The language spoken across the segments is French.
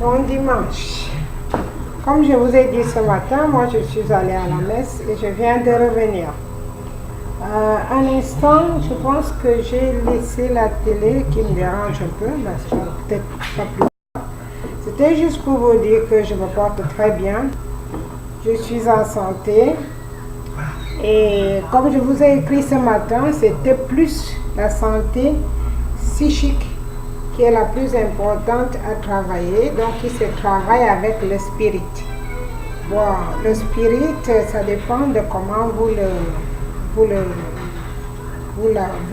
Bon dimanche. Comme je vous ai dit ce matin, moi je suis allée à la messe et je viens de revenir. Un instant, je pense que j'ai laissé la télé qui me dérange un peu, mais ça peut-être pas plus tard. C'était juste pour vous dire que je me porte très bien. Je suis en santé. Et comme je vous ai écrit ce matin, c'était plus la santé psychique qui est la plus importante à travailler. Donc, il se travaille avec le spirit. Bon, le spirit, ça dépend de comment vous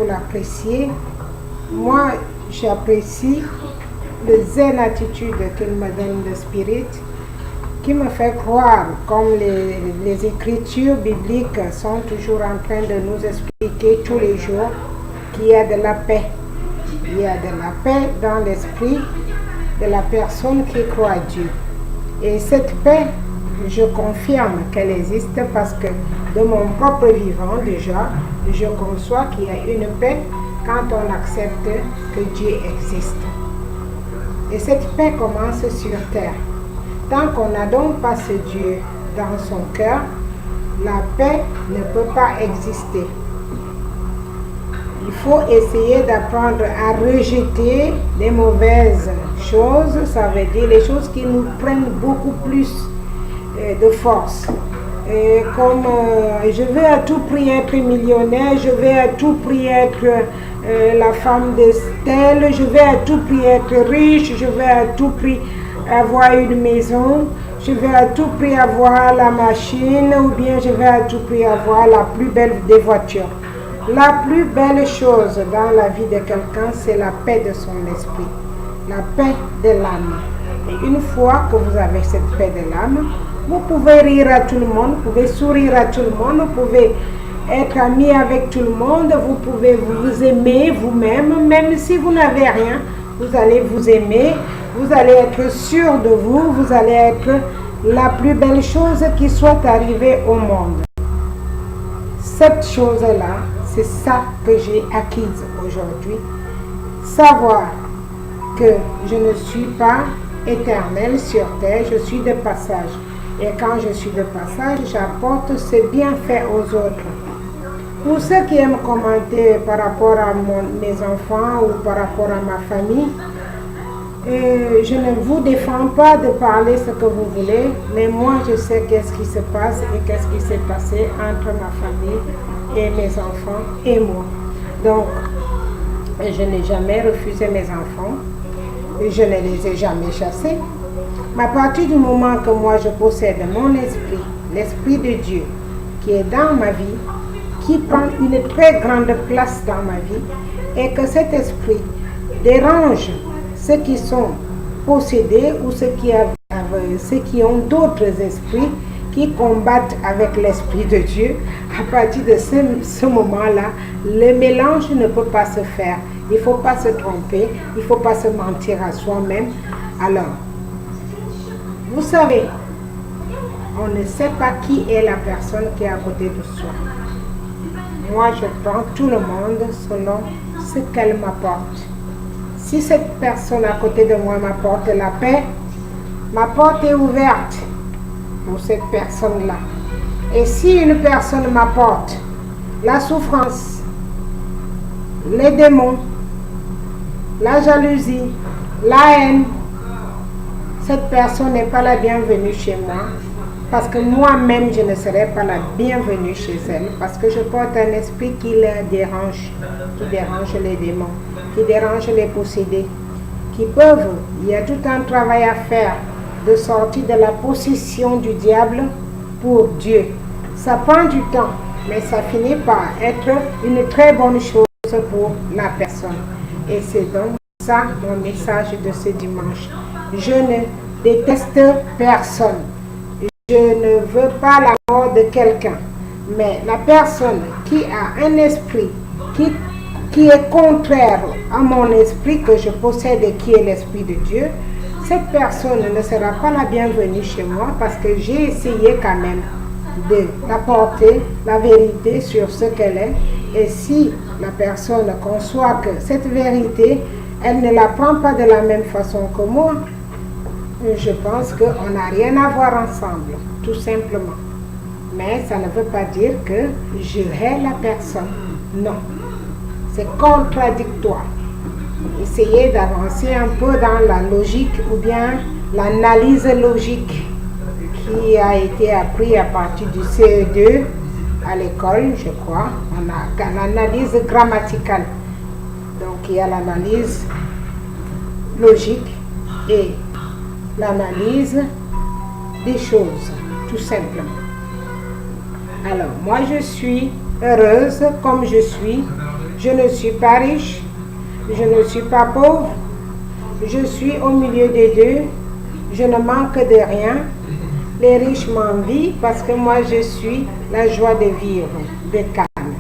l'appréciez. Moi, j'apprécie le zen attitude qu'il me donne le spirit, qui me fait croire, comme les écritures bibliques sont toujours en train de nous expliquer tous les jours, qu'il y a de la paix. Il y a de la paix dans l'esprit de la personne qui croit à Dieu. Et cette paix, je confirme qu'elle existe parce que de mon propre vivant déjà, je conçois qu'il y a une paix quand on accepte que Dieu existe. Et cette paix commence sur terre. Tant qu'on n'a donc pas ce Dieu dans son cœur, la paix ne peut pas exister. Il faut essayer d'apprendre à rejeter les mauvaises choses, ça veut dire les choses qui nous prennent beaucoup plus de force. Comme je veux à tout prix être millionnaire, je veux à tout prix être la femme d'Estelle, je veux à tout prix être riche, je veux à tout prix avoir une maison, je veux à tout prix avoir la machine, ou bien je veux à tout prix avoir la plus belle des voitures. La plus belle chose dans la vie de quelqu'un, c'est la paix de son esprit, la paix de l'âme. Et une fois que vous avez cette paix de l'âme, vous pouvez rire à tout le monde, vous pouvez sourire à tout le monde, vous pouvez être ami avec tout le monde, vous pouvez vous aimer vous-même, même si vous n'avez rien, vous allez vous aimer, vous allez être sûr de vous, vous allez être la plus belle chose qui soit arrivée au monde. Cette chose-là, c'est ça que j'ai acquise aujourd'hui. Savoir que je ne suis pas éternelle sur terre, je suis de passage. Et quand je suis de passage, j'apporte ce bienfait aux autres. Pour ceux qui aiment commenter par rapport à mes enfants ou par rapport à ma famille, je ne vous défends pas de parler ce que vous voulez, mais moi je sais qu'est-ce qui se passe et qu'est-ce qui s'est passé entre ma famille et mes enfants et moi. Donc, je n'ai jamais refusé mes enfants, et je ne les ai jamais chassés. Mais à partir du moment que moi je possède mon esprit, l'esprit de Dieu, qui est dans ma vie, qui prend une très grande place dans ma vie, et que cet esprit dérange ceux qui sont possédés ou ceux qui ont d'autres esprits qui combattent avec l'esprit de Dieu, à partir de ce moment-là, le mélange ne peut pas se faire. Il ne faut pas se tromper, il ne faut pas se mentir à soi-même. Alors, vous savez, on ne sait pas qui est la personne qui est à côté de soi. Moi, je prends tout le monde selon ce qu'elle m'apporte. Si cette personne à côté de moi m'apporte la paix, ma porte est ouverte pour cette personne-là. Et si une personne m'apporte la souffrance, les démons, la jalousie, la haine, cette personne n'est pas la bienvenue chez moi, parce que moi-même je ne serai pas la bienvenue chez elle, parce que je porte un esprit qui les dérange, qui dérange les démons, qui dérange les possédés, qui peuvent, il y a tout un travail à faire de sortir de la possession du diable pour Dieu. Ça prend du temps, mais ça finit par être une très bonne chose pour la personne. Et c'est donc ça mon message de ce dimanche. Je ne déteste personne. Je ne veux pas la mort de quelqu'un. Mais la personne qui a un esprit qui est contraire à mon esprit que je possède et qui est l'esprit de Dieu, cette personne ne sera pas la bienvenue chez moi parce que j'ai essayé quand même d'apporter la vérité sur ce qu'elle est. Et si la personne conçoit que cette vérité, elle ne la prend pas de la même façon que moi, je pense qu'on n'a rien à voir ensemble, tout simplement. Mais ça ne veut pas dire que je hais la personne. Non, c'est contradictoire. Essayez d'avancer un peu dans la logique ou bien l'analyse logique qui a été appris à partir du CE2 à l'école, je crois. On a l'analyse grammaticale. Donc il y a l'analyse logique et l'analyse des choses, tout simplement. Alors, moi je suis heureuse comme je suis. Je ne suis pas riche, je ne suis pas pauvre, je suis au milieu des deux, je ne manque de rien. Les riches m'envient parce que moi je suis la joie de vivre de Cannes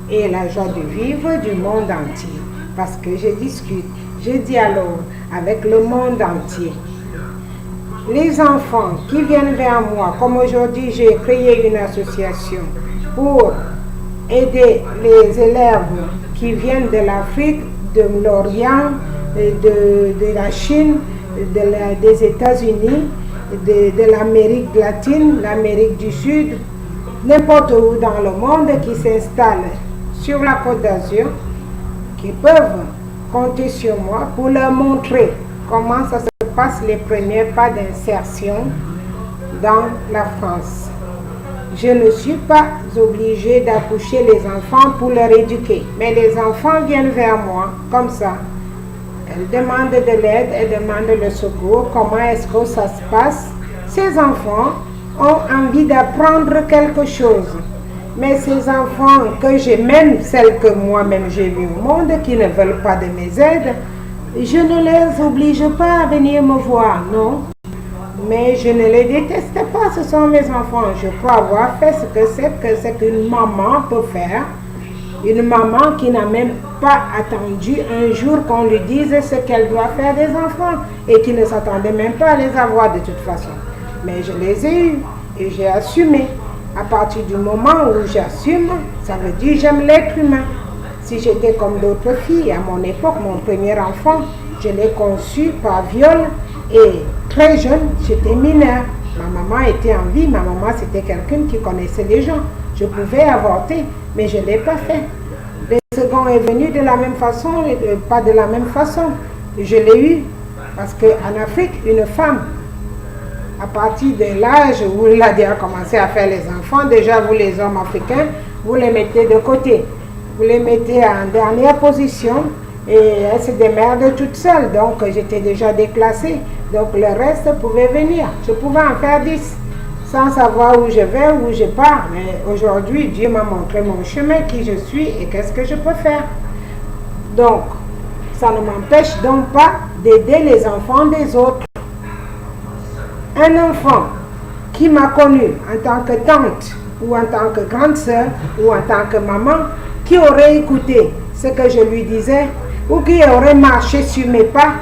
et la joie de vivre du monde entier. Parce que je discute, je dialogue avec le monde entier. Les enfants qui viennent vers moi, comme aujourd'hui j'ai créé une association pour aider les élèves qui viennent de l'Afrique, de l'Orient, de la Chine, des États-Unis, de l'Amérique latine, l'Amérique du Sud, n'importe où dans le monde qui s'installent sur la Côte d'Azur, qui peuvent compter sur moi pour leur montrer comment ça se passe les premiers pas d'insertion dans la France. Je ne suis pas obligée d'accoucher les enfants pour leur éduquer, mais les enfants viennent vers moi comme ça. Elles demandent de l'aide, elles demandent le secours, comment est-ce que ça se passe. Ces enfants ont envie d'apprendre quelque chose. Mais ces enfants que j'ai, même celles que moi-même j'ai vues au monde, qui ne veulent pas de mes aides, je ne les oblige pas à venir me voir, non. Mais je ne les déteste pas, ce sont mes enfants. Je crois avoir fait ce que c'est qu'une maman peut faire. Une maman qui n'a même pas attendu un jour qu'on lui dise ce qu'elle doit faire des enfants et qui ne s'attendait même pas à les avoir de toute façon. Mais je les ai eus et j'ai assumé. À partir du moment où j'assume, ça veut dire j'aime l'être humain. Si j'étais comme d'autres filles, à mon époque, mon premier enfant, je l'ai conçu par viol et très jeune, j'étais mineure. Ma maman était en vie, ma maman c'était quelqu'un qui connaissait les gens. Je pouvais avorter, mais je ne l'ai pas fait. Le second est venu de la même façon, pas de la même façon. Je l'ai eu parce qu'en Afrique, une femme, à partir de l'âge où elle a déjà commencé à faire les enfants, déjà vous les hommes africains, vous les mettez de côté. Vous les mettez en dernière position et elles se démerdent toutes seules. Donc j'étais déjà déclassée. Donc le reste pouvait venir. Je pouvais en faire 10 sans savoir où je vais, où je pars. Mais aujourd'hui, Dieu m'a montré mon chemin, qui je suis et qu'est-ce que je peux faire. Donc, ça ne m'empêche donc pas d'aider les enfants des autres. Un enfant qui m'a connue en tant que tante ou en tant que grande sœur ou en tant que maman, qui aurait écouté ce que je lui disais ou qui aurait marché sur mes pas,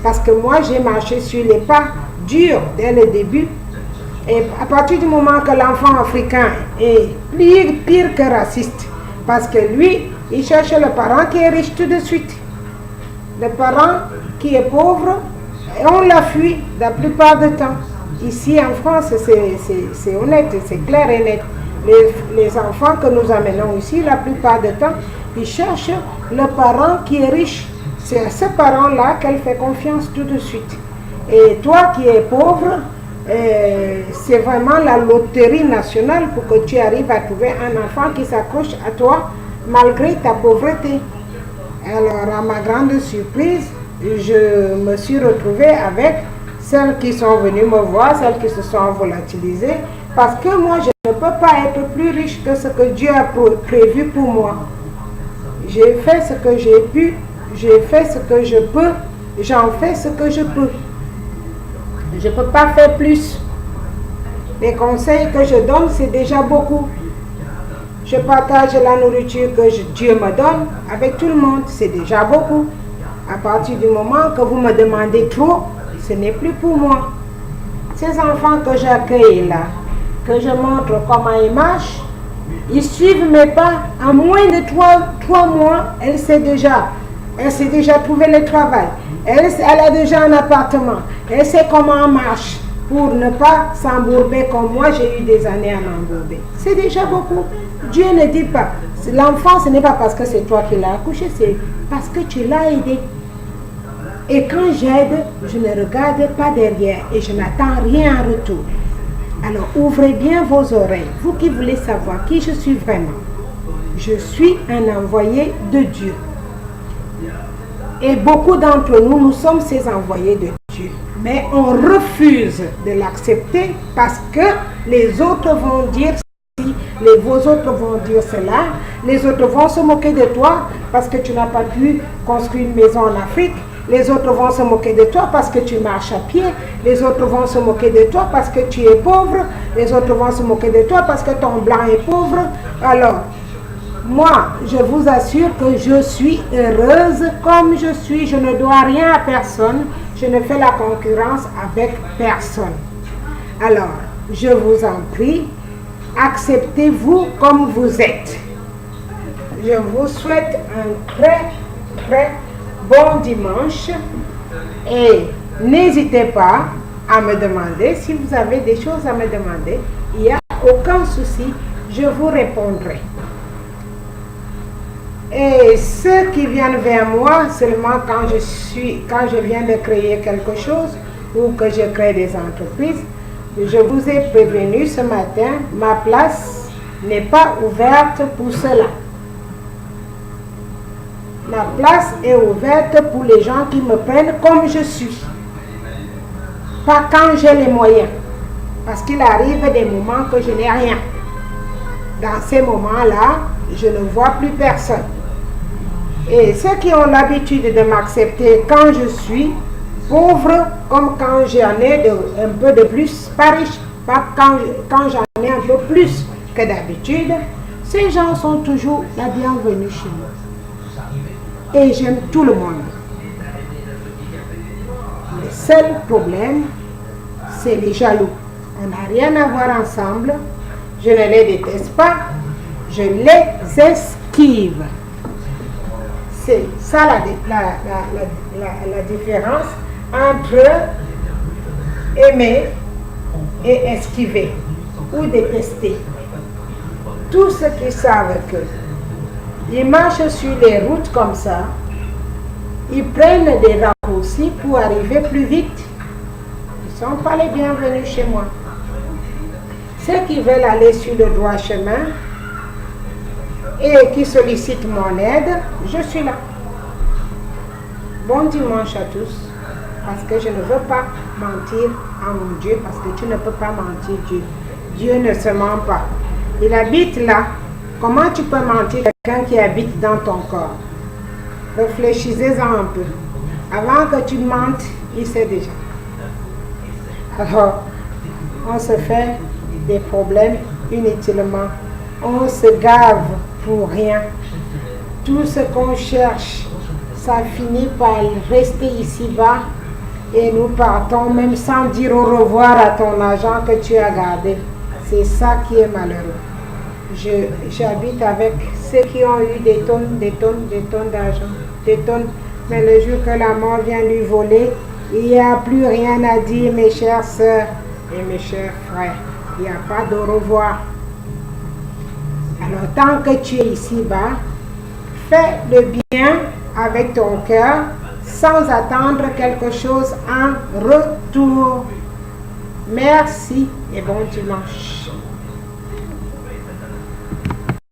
parce que moi j'ai marché sur les pas durs dès le début. Et à partir du moment que l'enfant africain est pire que raciste, parce que lui, il cherche le parent qui est riche tout de suite. Le parent qui est pauvre, on la fuit la plupart du temps. Ici en France, c'est honnête, c'est clair et net. Les enfants que nous amenons ici, la plupart du temps, ils cherchent le parent qui est riche. C'est à ce parent-là qu'elle fait confiance tout de suite. Et toi qui es pauvre, c'est vraiment la loterie nationale pour que tu arrives à trouver un enfant qui s'accroche à toi malgré ta pauvreté. Alors, à ma grande surprise, je me suis retrouvée avec celles qui sont venues me voir, celles qui se sont volatilisées, parce que moi, je ne peux pas être plus riche que ce que Dieu a prévu pour moi. J'ai fait ce que j'ai pu, j'ai fait ce que je peux, j'en fais ce que je peux. Je ne peux pas faire plus. Les conseils que je donne, c'est déjà beaucoup. Je partage la nourriture que Dieu me donne avec tout le monde, c'est déjà beaucoup. À partir du moment que vous me demandez trop, ce n'est plus pour moi. Ces enfants que j'accueille là, que je montre comment ils marchent, ils suivent mes pas. En moins de 3 mois, elle s'est déjà trouvé le travail. Elle a déjà un appartement. Elle sait comment on marche pour ne pas s'embourber comme moi, j'ai eu des années à m'embourber. C'est déjà beaucoup. Dieu ne dit pas. L'enfant, ce n'est pas parce que c'est toi qui l'as accouché, c'est parce que tu l'as aidé. Et quand j'aide, je ne regarde pas derrière et je n'attends rien en retour. Alors ouvrez bien vos oreilles, vous qui voulez savoir qui je suis vraiment. Je suis un envoyé de Dieu. Et beaucoup d'entre nous, nous sommes ces envoyés de Dieu. Mais on refuse de l'accepter parce que les autres vont dire ci, vos autres vont dire cela, les autres vont se moquer de toi parce que tu n'as pas pu construire une maison en Afrique. Les autres vont se moquer de toi parce que tu marches à pied. Les autres vont se moquer de toi parce que tu es pauvre. Les autres vont se moquer de toi parce que ton blanc est pauvre. Alors, moi, je vous assure que je suis heureuse comme je suis. Je ne dois rien à personne. Je ne fais la concurrence avec personne. Alors, je vous en prie, acceptez-vous comme vous êtes. Je vous souhaite un très bon dimanche et n'hésitez pas à me demander si vous avez des choses à me demander. Il n'y a aucun souci, je vous répondrai. Et ceux qui viennent vers moi seulement quand je viens de créer quelque chose ou que je crée des entreprises, je vous ai prévenu ce matin, ma place n'est pas ouverte pour cela. Ma place est ouverte pour les gens qui me prennent comme je suis. Pas quand j'ai les moyens. Parce qu'il arrive des moments que je n'ai rien. Dans ces moments-là, je ne vois plus personne. Et ceux qui ont l'habitude de m'accepter quand je suis pauvre, comme quand j'en ai un peu de plus, pas riche, pas quand j'en ai un peu plus que d'habitude, ces gens sont toujours la bienvenue chez moi. Et j'aime tout le monde. Le seul problème, c'est les jaloux. On n'a rien à voir ensemble. Je ne les déteste pas. Je les esquive. C'est ça la différence entre aimer et esquiver ou détester. Tous ceux qui savent que ils marchent sur les routes comme ça, ils prennent des raccourcis pour arriver plus vite. Ils ne sont pas les bienvenus chez moi. Ceux qui veulent aller sur le droit chemin et qui sollicitent mon aide, je suis là. Bon dimanche à tous, parce que je ne veux pas mentir à mon Dieu, parce que tu ne peux pas mentir Dieu. Dieu ne se ment pas. Il habite là. Comment tu peux mentir à quelqu'un qui habite dans ton corps? Réfléchissez-en un peu. Avant que tu mentes, il sait déjà. Alors, on se fait des problèmes inutilement. On se gave pour rien. Tout ce qu'on cherche, ça finit par rester ici-bas et nous partons même sans dire au revoir à ton argent que tu as gardé. C'est ça qui est malheureux. J'habite avec ceux qui ont eu des tonnes d'argent, des tonnes. Mais le jour que la mort vient lui voler, il n'y a plus rien à dire, mes chères sœurs et mes chers frères. Il n'y a pas de au revoir. Alors, tant que tu es ici-bas, fais le bien avec ton cœur, sans attendre quelque chose en retour. Merci et bon dimanche.